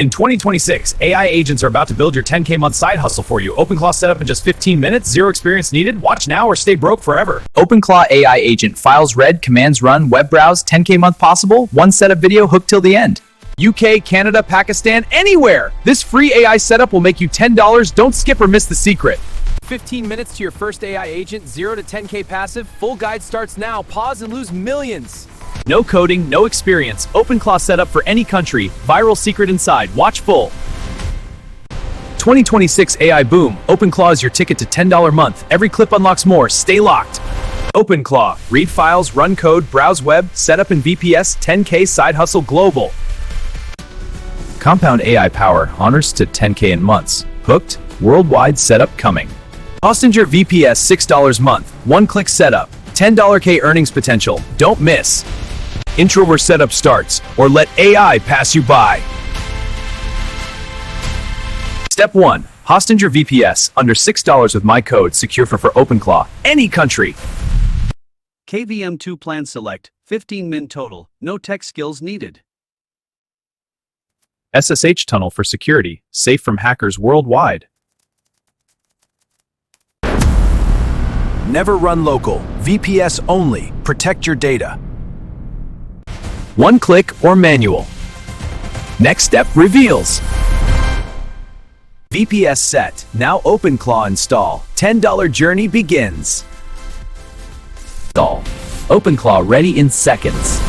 In 2026, AI agents are about to build your 10K month side hustle for you. OpenClaw setup in just 15 minutes, zero experience needed. Watch now or stay broke forever. OpenClaw AI agent, files read, commands run, web browse, 10K month possible, one setup video hooked till the end. UK, Canada, Pakistan, anywhere! This free AI setup will make you $10. Don't skip or miss the secret. 15 minutes to your first AI agent, 0 to 10K passive. Full guide starts now. Pause and lose millions. No coding, no experience. OpenClaw setup for any country. Viral secret inside. Watch full. 2026 AI boom. OpenClaw is your ticket to $10 month. Every clip unlocks more. Stay locked. OpenClaw. Read files, run code, browse web, setup in VPS, 10K side hustle global. Compound AI power. Honors to 10K in months. Hooked. Worldwide setup coming. Hostinger VPS $6 month. One-click setup. $10K earnings potential. Don't miss. Intro where setup starts, or let AI pass you by. Step 1. Hostinger VPS, under $6 with my code, secure for OpenClaw, any country. KVM2 plan select, 15 min total, no tech skills needed. SSH tunnel for security, safe from hackers worldwide. Never run local, VPS only, protect your data. One click or manual. Next step reveals. VPS set. Now OpenClaw install. $10 journey begins. Install. OpenClaw ready in seconds.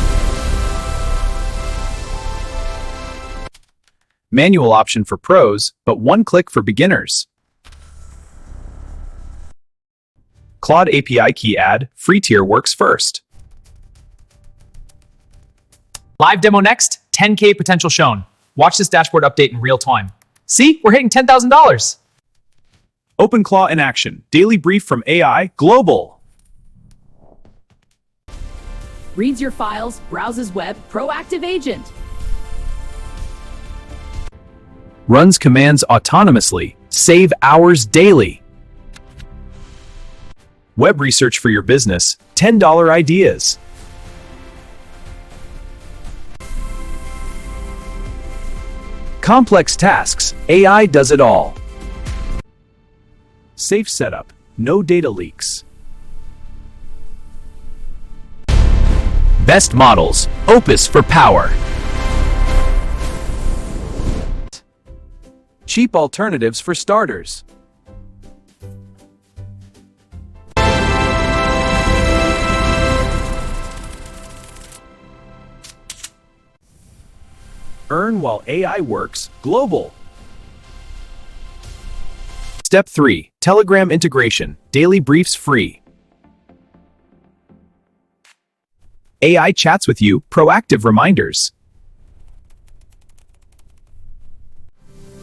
Manual option for pros, but one click for beginners. Claude API key add. Free tier works first. Live demo next, 10K potential shown. Watch this dashboard update in real time. See, we're hitting $10,000. OpenClaw in action. Daily brief from AI Global. Reads your files, browses web, proactive agent. Runs commands autonomously. Save hours daily. Web research for your business. $10 ideas. Complex tasks, AI does it all. Safe setup, no data leaks. Best models, Opus for power. Cheap alternatives for starters. Earn while AI works, global. Step 3. Telegram integration, daily briefs free. AI chats with you, proactive reminders.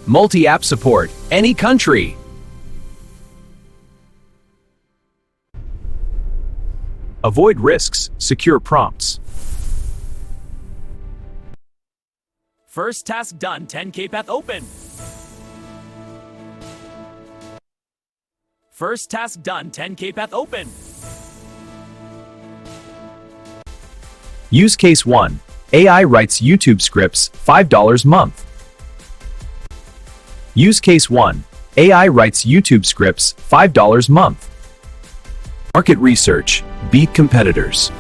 Multi-app support, any country. Avoid risks, secure prompts. First task done, 10K path open. First task done, 10K path open. Use case 1. AI writes YouTube scripts, $5 month. Use case 1. AI writes YouTube scripts, $5 month. Market research, beat competitors.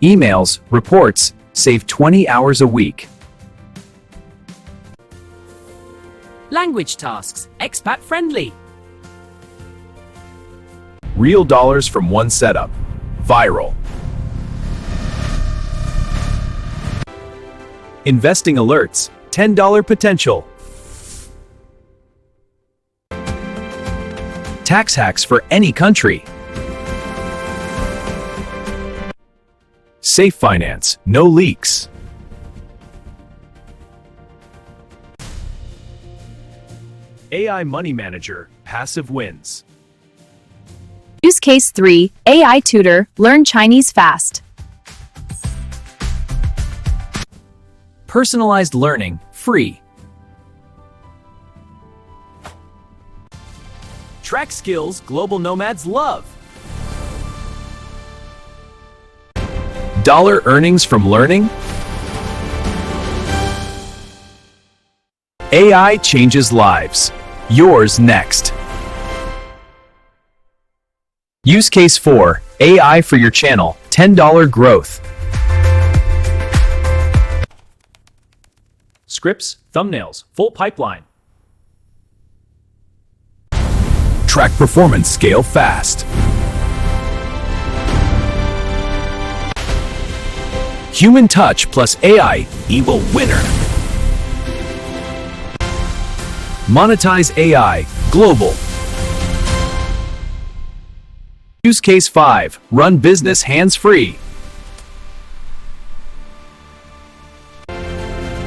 Emails, reports, save 20 hours a week. Language tasks, expat friendly. Real dollars from one setup. Viral. Investing alerts, $10 potential. Tax hacks for any country. Safe finance, no leaks. AI Money Manager, passive wins. Use case 3, AI tutor, learn Chinese fast. Personalized learning, free. Track skills global nomads love. Dollar earnings from learning? AI changes lives. Yours next. Use case 4, AI for your channel, $10 growth. Scripts, thumbnails, full pipeline. Track performance, scale fast. Human touch plus AI, evil winner. Monetize AI, global. Use case 5, run business hands-free.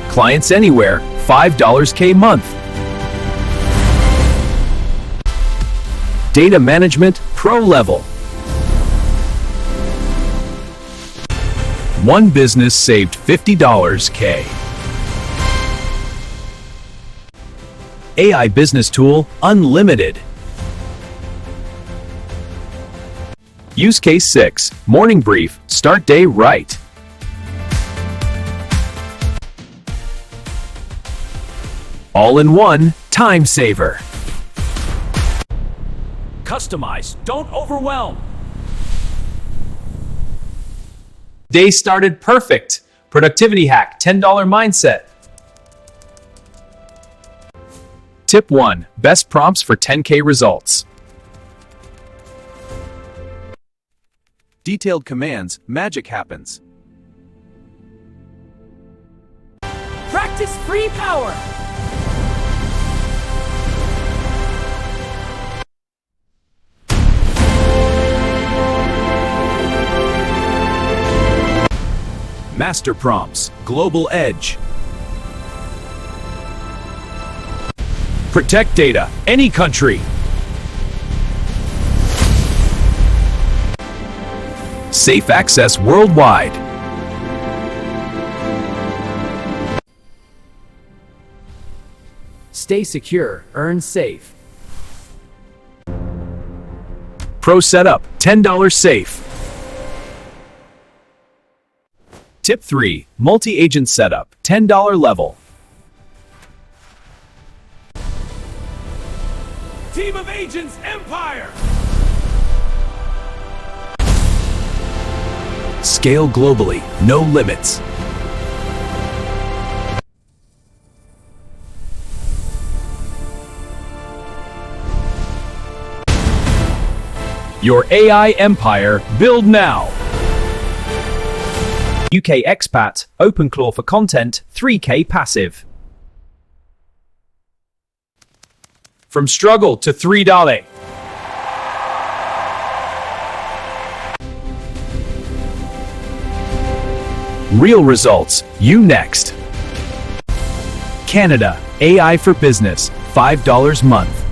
Clients anywhere, $5K month. Data management, pro level. One business saved $50K. AI business tool, unlimited. Use case 6, morning brief, start day right. All in one, time saver. Customize, don't overwhelm. Day started perfect. Productivity hack, $10 mindset. Tip 1, best prompts for 10K results. Detailed commands, magic happens. Practice free power. Master prompts, global edge. Protect data, any country. Safe access worldwide. Stay secure, earn safe. Pro setup, $10 safe. Tip 3, multi-agent setup, $10 level. Team of Agents Empire! Scale globally, no limits. Your AI empire, build now. UK expat, OpenClaw for content, 3K passive. From struggle to $3. Real results, you next. Canada, AI for business, $5 month.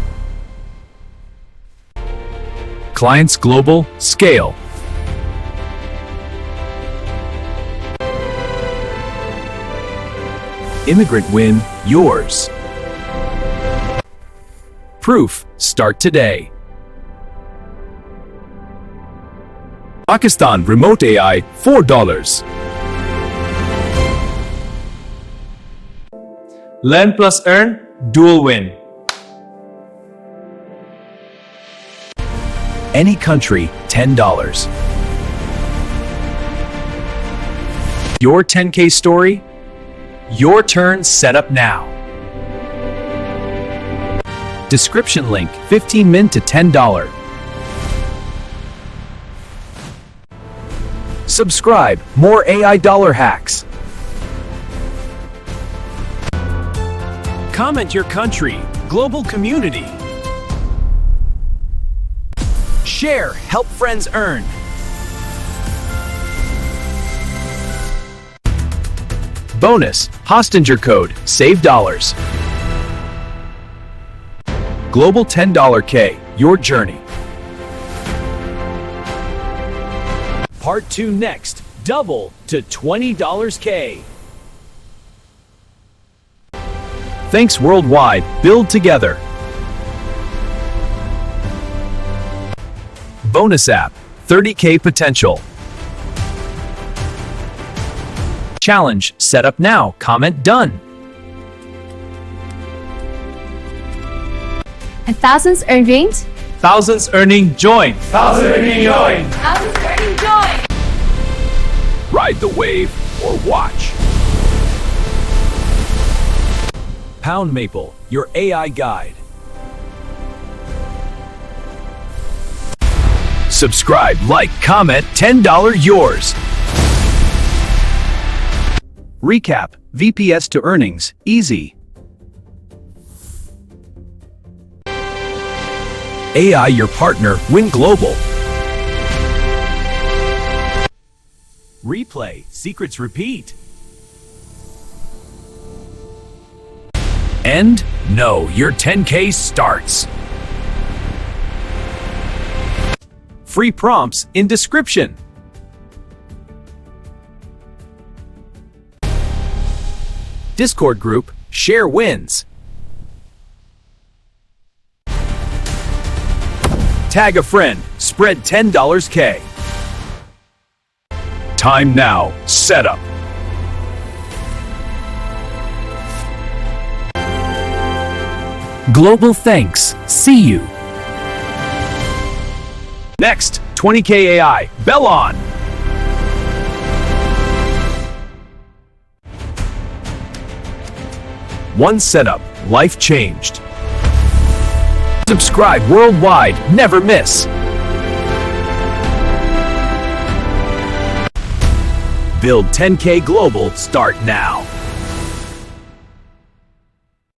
Clients global, scale. Immigrant win, yours. Proof, start today. Pakistan remote AI, $4. Learn plus earn, dual win. Any country, $10. Your 10K story? Your turn, set up now. Description link, 15 min to $10. Subscribe, more AI dollar hacks. Comment your country, global community. Share, help friends earn. Bonus, Hostinger code, save dollars. Global $10K, your journey. Part 2 next, double to $20K. Thanks worldwide, build together. Bonus app, 30K potential. Challenge, set up now, comment done. And thousands earned. Thousands earning join. Ride the wave or watch. Pound Maple, your AI guide. Subscribe, like, comment, $10 yours. Recap, VPS to earnings, easy. AI your partner, win global. Replay, secrets repeat. End? No, your 10K starts. Free prompts in description. Discord group, share wins. Tag a friend, spread $10K. Time now, setup. Global thanks, see you. Next, 20K AI, bell on. One setup, life changed. Subscribe worldwide, never miss. Build 10K Global, start now.